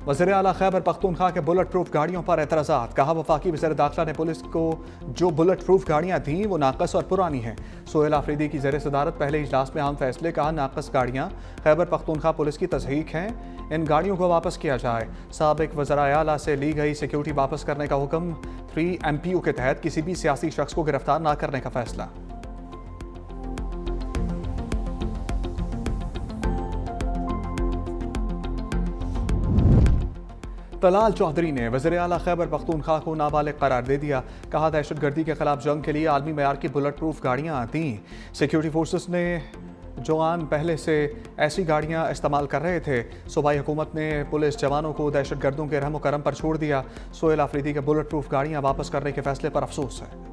वज़ीर आला खैबर पख्तूनख्वा के बुलेट प्रूफ गाड़ियों पर एतराज़ात। कहा वफाकी वज़ीर दाखिला ने पुलिस को जो बुलेट प्रूफ गाड़ियाँ थीं वो नाकस और पुरानी हैं। सोहेल आफरीदी की ज़ेर सदारत पहले इजलास में अहम फैसले। कहा नाकस गाड़ियाँ खैबर पख्तूनख्वा पुलिस की तस्दीक हैं, इन गाड़ियों को वापस किया जाए। साबिक वज़राए आला से ली गई सिक्योरिटी वापस करने का हुक्म। 3 MPO के तहत किसी भी सियासी शख्स को गिरफ्तार न करने का फैसला। तलाल चौधरी ने वज़ीर आला खैबर पख्तूनख्वा को नाबालिग करार दे दिया। कहा दहशतगर्दी के खिलाफ जंग के लिए आलमी मयार की बुलेट प्रूफ गाड़ियाँ आती। सिक्योरिटी फोर्सेस ने जवान पहले से ऐसी गाड़ियाँ इस्तेमाल कर रहे थे। सूबाई हुकूमत ने पुलिस जवानों को दहशतगर्दों के रहम करम पर छोड़ दिया। सोहेल आफरीदी के बुलेट प्रूफ गाड़ियाँ वापस करने के फैसले पर अफसोस है।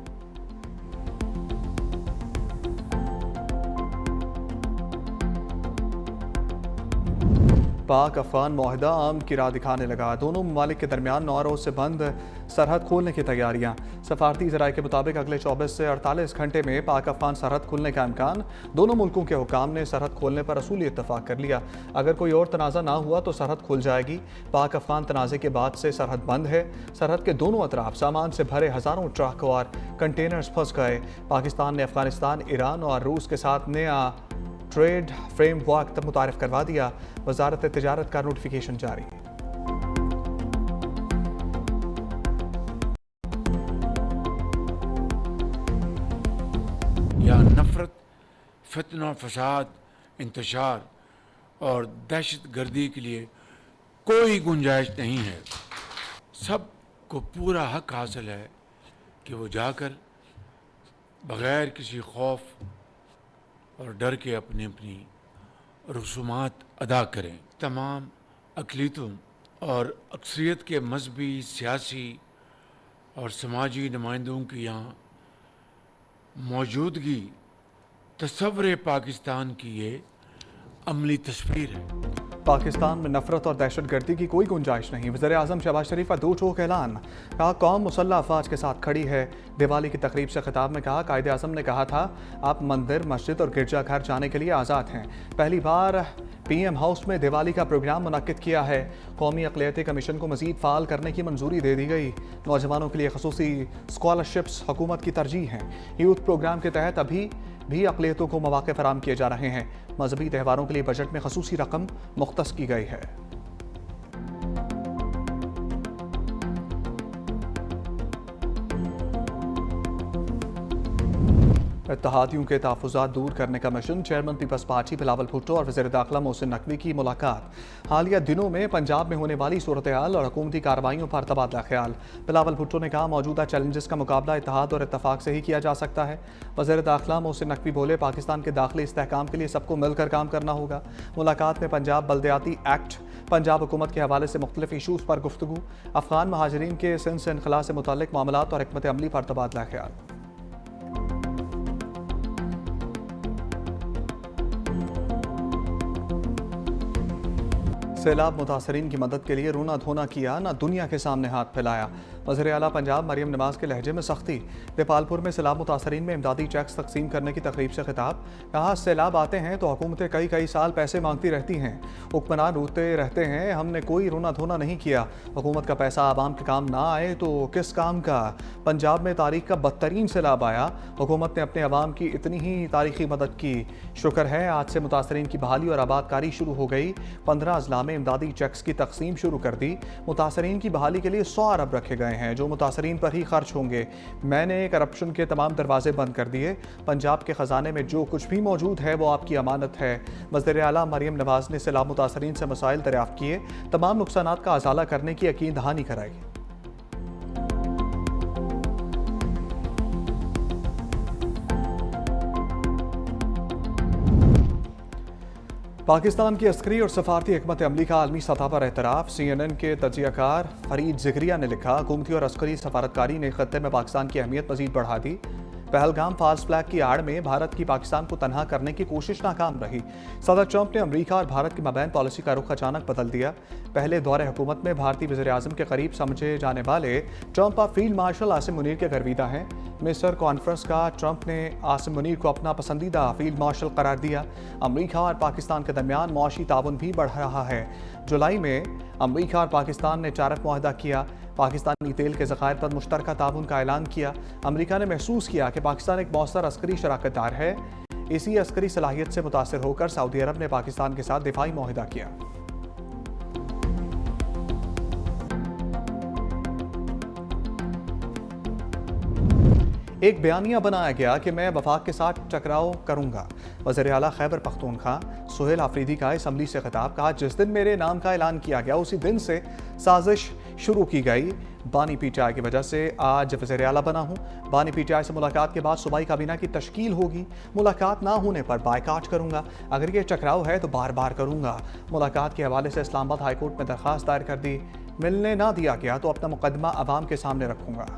पाक अफगान मुआहदा आम की राह दिखाने लगा। दोनों ममालिक के दरमियान 9 रोज से बंद सरहद खोलने की तैयारियां। सफारती ज़राए के मुताबिक अगले 24 से 48 घंटे में पाक अफगान सरहद खुलने का इम्कान। दोनों मुल्कों के हुकाम ने सरहद खोलने पर असूली इत्तफाक कर लिया। अगर कोई और तनाज़ा ना हुआ तो सरहद खुल जाएगी। पाक अफगान तनाज़े के बाद से सरहद बंद है। सरहद के दोनों अतराफ सामान से भरे हज़ारों ट्रक और कंटेनर्स फंस गए। पाकिस्तान ने अफगानिस्तान, ईरान और रूस के साथ नया ट्रेड फ्रेमवर्क मुतारिफ करवा दिया। वजारत तिजारत का नोटिफिकेशन जारी। या नफरत, फितना, फसाद, इंतशार और दहशत गर्दी के लिए कोई गुंजाइश नहीं है। सबको पूरा हक हासिल है कि वो जाकर बग़ैर किसी खौफ और डर के अपनी अपनी रसूमात अदा करें। तमाम अक़लीतों और अक्सरियत के मजहबी, सियासी और समाजी नुमाइंदों की यहाँ मौजूदगी तस्वुर पाकिस्तान की ये अमली तस्वीर है। पाकिस्तान में नफरत और दहशतगर्दी की कोई गुंजाइश नहीं। वज़ीर आज़म शहबाज शरीफ का दो टोक ऐलान। कहा कौम मुसल्लह अफवाज के साथ खड़ी है। दिवाली की तकरीब से खिताब में कहा कायदे आज़म ने कहा था आप मंदिर, मस्जिद और गिरजाघर जाने के लिए आज़ाद हैं। पहली बार PM हाउस में दिवाली का प्रोग्राम मुनक्किद किया है। कौमी अक़लियती कमीशन को मज़ीद फ़ाल करने की मंजूरी दे दी गई। नौजवानों के लिए ख़ुसूसी स्कॉलरशिप्स हुकूमत की तरजीह हैं। यूथ प्रोग्राम के तहत अभी भी अक़लियतों को मौक़े फ़राहम किए जा रहे हैं। मजहबी त्यौहारों के लिए बजट में ख़ुसूसी रकम मुख्तस की गई है। इत्तेहादियों के तहफ़्फ़ुज़ात दूर करने का मिशन। Chairman Peoples Party Bilawal Bhutto और वज़ीर दाखिला मोहसिन नकवी की मुलाकात। हालिया दिनों में पंजाब में होने वाली सूरत हाल और हुकूमती कार्रवाइयों पर तबादला ख्याल। बिलावल भुट्टो ने कहा मौजूदा चैलेंजेस का मुकाबला इत्तेहाद और इत्तफाक से ही किया जा सकता है। वज़ीर दाखिला मोहसिन नकवी बोले पाकिस्तान के दाखिली इस्तेहकाम के लिए सबको मिलकर काम करना होगा। मुलाकात में पंजाब बल्दियाती एक्ट, पंजाब हुकूमत के हवाले से मुख्तलिफ इशूज़ पर गुफ्तगू। अफ़गान महाजरीन के सिंध से इनखला से मुताल्लिक़ मामलात और हिकमत अमली पर तबादला ख्याल। सैलाब मुतासरीन की मदद के लिए रोना धोना किया, ना दुनिया के सामने हाथ फैलाया। वज़ीर आला पंजाब मरियम नवाज़ के लहजे में सख्ती। देपालपुर में सैलाब मुतासरीन में इमदादी चेक्स तकसीम करने की तकरीब से खिताब। कहा सैलाब आते हैं तो हुकूमतें कई साल पैसे मांगती रहती हैं, हुक्मरान रोते रहते हैं। हमने कोई रोना धोना नहीं किया। हुकूमत का पैसा आवाम के काम ना आए तो किस काम का। पंजाब में तारीख का बदतरीन सैलाब आया। हुकूमत ने अपने अवाम की इतनी ही तारीखी मदद की। शुक्र है आज से मुतासरीन की बहाली और आबादकारी शुरू हो गई। 15 अजला में इमदादी चेक्स की तकसीम शुरू कर दी। मुतासरीन की बहाली के लिए 100 अरब रखे गए हैं जो मुतासरीन पर ही खर्च होंगे। मैंने करप्शन के तमाम दरवाजे बंद कर दिए। पंजाब के खजाने में जो कुछ भी मौजूद है वो आपकी अमानत है। वज़ीर आला मरियम नवाज़ ने सैलाब मुतासरीन से मसाइल दरियाफ्त किए, तमाम नुकसानात का अजाला करने की यकीन दहानी कराई। पाकिस्तान की अस्करी और सफारती हिकमत अमली का आलमी सतह पर एतराफ़। CNN के तजियाकार फरीद ज़िक्रिया ने लिखा हुकूमती और अस्करी सफारतकारी ने खत्ते में पाकिस्तान की अहमियत मज़ीद बढ़ा दी। पहलगाम फॉल्स फ्लैग की आड़ में भारत की पाकिस्तान को तनहा करने की कोशिश नाकाम रही। सदर ट्रंप ने अमेरिका और भारत के मबैन पॉलिसी का रुख अचानक बदल दिया। पहले दौरे हुकूमत में भारतीय वज़ीर आज़म के करीब समझे जाने वाले ट्रंप अब फील्ड मार्शल आसिम मुनीर के गर्विदा हैं। मिस्र कॉन्फ्रेंस का ट्रंप ने आसिम मुनीर को अपना पसंदीदा फील्ड मार्शल करार दिया। अमेरिका और पाकिस्तान के दरमियान मौशी ताउन भी बढ़ रहा है। जुलाई में अमरीका और पाकिस्तान ने टारिफ मुआहदा किया। पाकिस्तानी तेल के ज़खायर पर मुश्तरका ताउन का ऐलान किया। अमरीका ने महसूस किया कि पाकिस्तान एक मौसर अस्करी शराकतदार है। इसी अस्करी सलाहियत से मुतासर होकर सऊदी अरब ने पाकिस्तान के साथ दिफाई मुआहदा किया। एक बयानिया बनाया गया कि मैं वफाक के साथ टकराव करूंगा। वज़ीर आला खैबर पख्तूनख्वा सुहेल आफरीदी का असम्बली से खिताब। कहा, जिस दिन मेरे नाम का ऐलान किया गया उसी दिन से साजिश शुरू की गई। बानी पीटीआई की वजह से आज वज़ीर आला बना हूँ। बानी पीटीआई से मुलाकात के बाद सूबाई काबीना की तश्कील होगी। मुलाकात ना होने पर बायकाट करूंगा। अगर ये टकराव है तो बार बार करूंगा। मुलाकात के हवाले से इस्लामाबाद हाईकोर्ट में दरख्वास्त दायर कर दी। मिलने ना दिया गया तो अपना मुकदमा अवाम के सामने रखूंगा।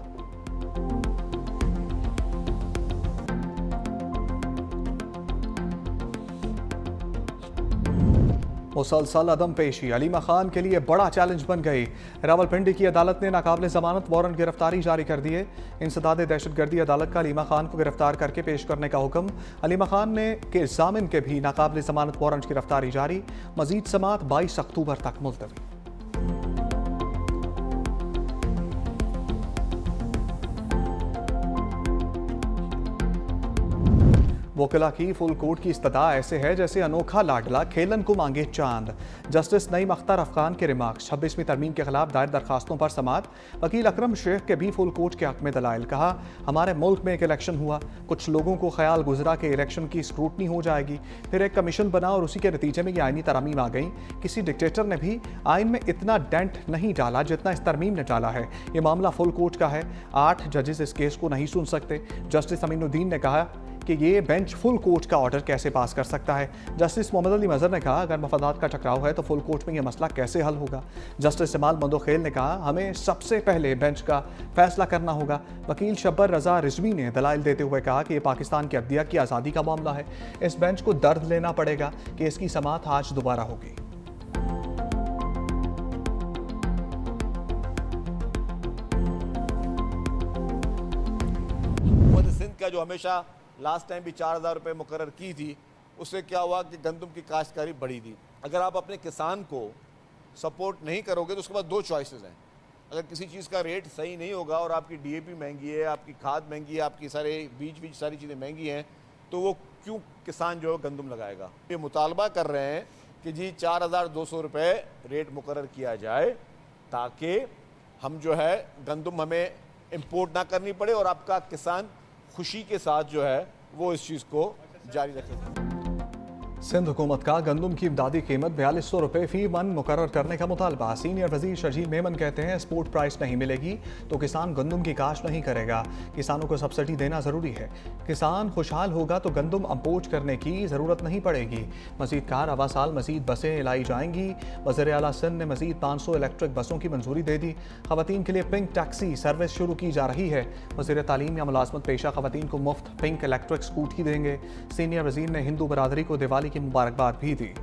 मुसलसल अदम पेशी अलीमा खान के लिए बड़ा चैलेंज बन गई। रावलपिंडी की अदालत ने नाकाबिले जमानत वारंट गिरफ्तारी जारी कर दिए। इंसदाद दहशतगर्दी अदालत का अलीमा खान को गिरफ्तार करके पेश करने का हुक्म। अलीमा खान ने के जामिन के भी नाकाबिले जमानत वारंट गिरफ्तारी जारी। मजीद समात 22 अक्टूबर तक मुलतवी। वकीला की फुल कोर्ट की इस्तदा ऐसे है जैसे अनोखा लाडला खेलन को मांगे चांद। जस्टिस नईम अख्तर अफगान के रिमार्क्स। 26वीं तरमीम के खिलाफ दायर दरखास्तों पर समात। वकील अकरम शेख के भी फुल कोर्ट के हक में दलाइल। कहा, हमारे मुल्क में एक इलेक्शन हुआ, कुछ लोगों को ख्याल गुजरा कि इलेक्शन की स्क्रूटनी हो जाएगी, फिर एक कमीशन बना और उसी के नतीजे में ये आईनी तरमीम आ गई। किसी डिक्टेटर ने भी आइन में इतना डेंट नहीं डाला जितना इस तरमीम ने डाला है। ये मामला फुल कोर्ट का है। 8 जजेस इस केस को नहीं सुन सकते। जस्टिस अमीनुद्दीन ने कहा कि ये बेंच फुल कोर्ट का ऑर्डर कैसे पास कर सकता है। जस्टिस मोहम्मद अली मजहर ने कहा, अगर मफादात का टकराव है तो फुल कोर्ट में यह मसला कैसे हल होगा। जस्टिस जमाल मंदोखेल ने कहा, हमें सबसे पहले बेंच का फैसला करना होगा। वकील शब्बर रजा रिजवी ने दलाइल देते हुए कहा कि यह पाकिस्तान की अदलिया की आज़ादी का मामला है। इस बेंच को दर्द लेना पड़ेगा कि इसकी समाअत आज दोबारा होगी। सिंध का जो हमेशा लास्ट टाइम भी 4,000 रुपये मुकर्रर की थी, उससे क्या हुआ कि गंदम की काश्तकारी बढ़ी थी। अगर आप अपने किसान को सपोर्ट नहीं करोगे तो उसके पास 2 चॉइसेस हैं। अगर किसी चीज़ का रेट सही नहीं होगा और आपकी डीएपी महंगी है, आपकी खाद महंगी है, आपकी सारे बीज सारी चीज़ें महंगी हैं, तो वो क्यों किसान जो है गंदम लगाएगा। ये मुतालबा कर रहे हैं कि जी 4,200 रुपये रेट मुकर्रर किया जाए ताकि हम जो है गंदम हमें इम्पोर्ट ना करनी पड़े और आपका किसान खुशी के साथ जो है वो इस चीज़ को जारी रखे। सिंध हुकूमत का गंदम की इमदादी कीमत 4200 रुपये फी मन मुकर्रर करने का मुतालबा। सीनियर वजीर शर्जील मेमन कहते हैं, स्पोर्ट प्राइस नहीं मिलेगी तो किसान गंदम की काश्त नहीं करेगा। किसानों को सब्सिडी देना ज़रूरी है। किसान खुशहाल होगा तो गंदम इम्पोर्ट करने की ज़रूरत नहीं पड़ेगी। मजीद कहा, रवा साल मजीद बसें लाई जाएंगी। वज़ीर आला सिंध ने मजीद 500 इलेक्ट्रिक बसों की मंजूरी दे दी। खवातीन के लिए पिंक टैक्सी सर्विस शुरू की जा रही है। वज़ीर तालीम या मुलाजमत पेशा खवातीन को मुफ्त पिंक इलेक्ट्रिक स्कूटी देंगे। सीनियर वजीर ने हिंदू बरादरी को दिवाली की मुबारकबाद भी दी।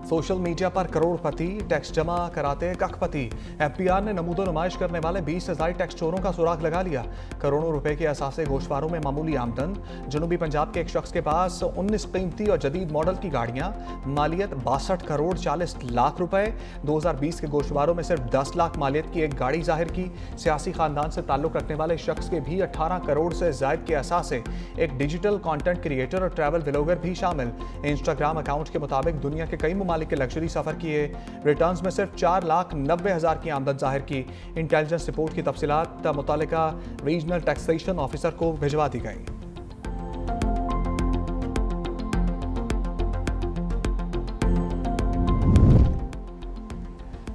सोशल मीडिया पर करोड़पति टैक्स जमा कराते कखपति। एफबीआर ने नमूदो नुमाइश करने वाले 20 हज़ार टैक्स चोरों का सुराग लगा लिया। करोड़ों रुपए के असासे गोशवारों में मामूली आमदन। जनूबी पंजाब के एक शख्स के पास 19 कीमती और जदीद मॉडल की गाड़ियां, मालियत 62 करोड़ 40 लाख रुपए। 2020 के गोशवारों में सिर्फ 10 लाख मालियत की एक गाड़ी जाहिर की। सियासी खानदान से ताल्लुक रखने वाले शख्स के भी 18 करोड़ से जायद के असासे। एक डिजिटल कंटेंट क्रिएटर और ट्रैवल व्लॉगर भी शामिल। इंस्टाग्राम अकाउंट के मुताबिक दुनिया के कई के लग्जरी सफर किए। रिटर्न्स में सिर्फ 4,90,000 की आमदन जाहिर की। इंटेलिजेंस रिपोर्ट की तफसीलात मुतालिका रीजनल टैक्सेशन ऑफिसर को भिजवा दी गई।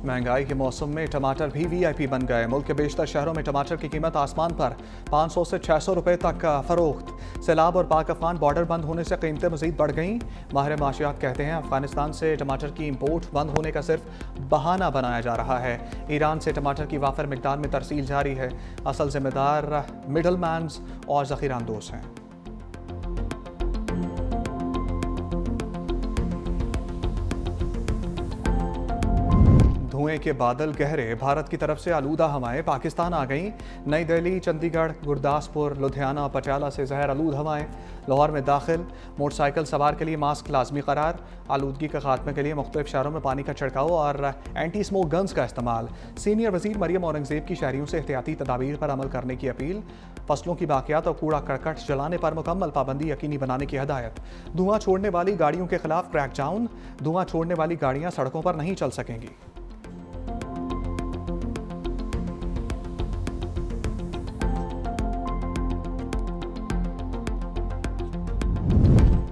महंगाई के मौसम में टमाटर भी वीआईपी बन गए। मुल्क के बेशतर शहरों में टमाटर की कीमत आसमान पर। 500 से 600 रुपए तक फरोख्त। सैलाब और पाक अफगान बॉर्डर बंद होने से कीमतें मजीद बढ़ गईं। माहिर माशियात कहते हैं, अफगानिस्तान से टमाटर की इंपोर्ट बंद होने का सिर्फ बहाना बनाया जा रहा है। ईरान से टमाटर की वाफर मिकदार में तरसील जारी है। असल जिम्मेदार मिडल मैन्स और ज़ख़ीरानंदोज़ हैं। धुएं के बादल गहरे, भारत की तरफ से आलूदा हवाएं पाकिस्तान आ गईं। नई दिल्ली, चंडीगढ़, गुरदासपुर, लुधियाना, पटियाला से जहर आलूद हवाएं लाहौर में दाखिल। मोटरसाइकिल सवार के लिए मास्क लाजमी करार। आलूदगी के खात्मे के लिए मुख्तलिफ शहरों में पानी का छिड़काव और एंटी स्मोक गन्स का इस्तेमाल। सीनियर वजीर मरियम औरंगजेब की शहरियों से एहतियाती तदाबीर पर अमल करने की अपील। फसलों की बाकियात और कूड़ा करकट जलाने पर मुकम्मल पाबंदी यकीनी बनाने की हदायत। धुआं छोड़ने वाली गाड़ियों के खिलाफ क्रैकडाउन। धुआं छोड़ने वाली गाड़ियां सड़कों पर नहीं चल सकेंगी।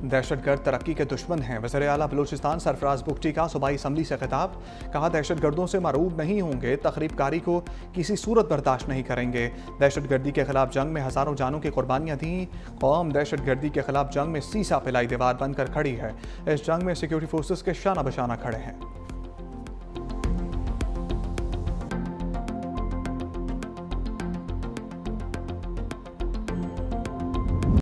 दहशतगर्द तरक्की के दुश्मन हैं। वज़ीर आला बलूचिस्तान सरफराज बुगटी का सूबाई असम्बली से खिताब। कहा, दहशतगर्दों से मरूब नहीं होंगे, तखरीबकारी को किसी सूरत बर्दाश्त नहीं करेंगे। दहशतगर्दी के खिलाफ जंग में हज़ारों जानों की कुर्बानियाँ दी। कौम दहशतगर्दी के खिलाफ जंग में सीसा पिलाई दीवार बनकर खड़ी है। इस जंग में सिक्योरिटी फोर्सेस के शाना बशाना खड़े हैं।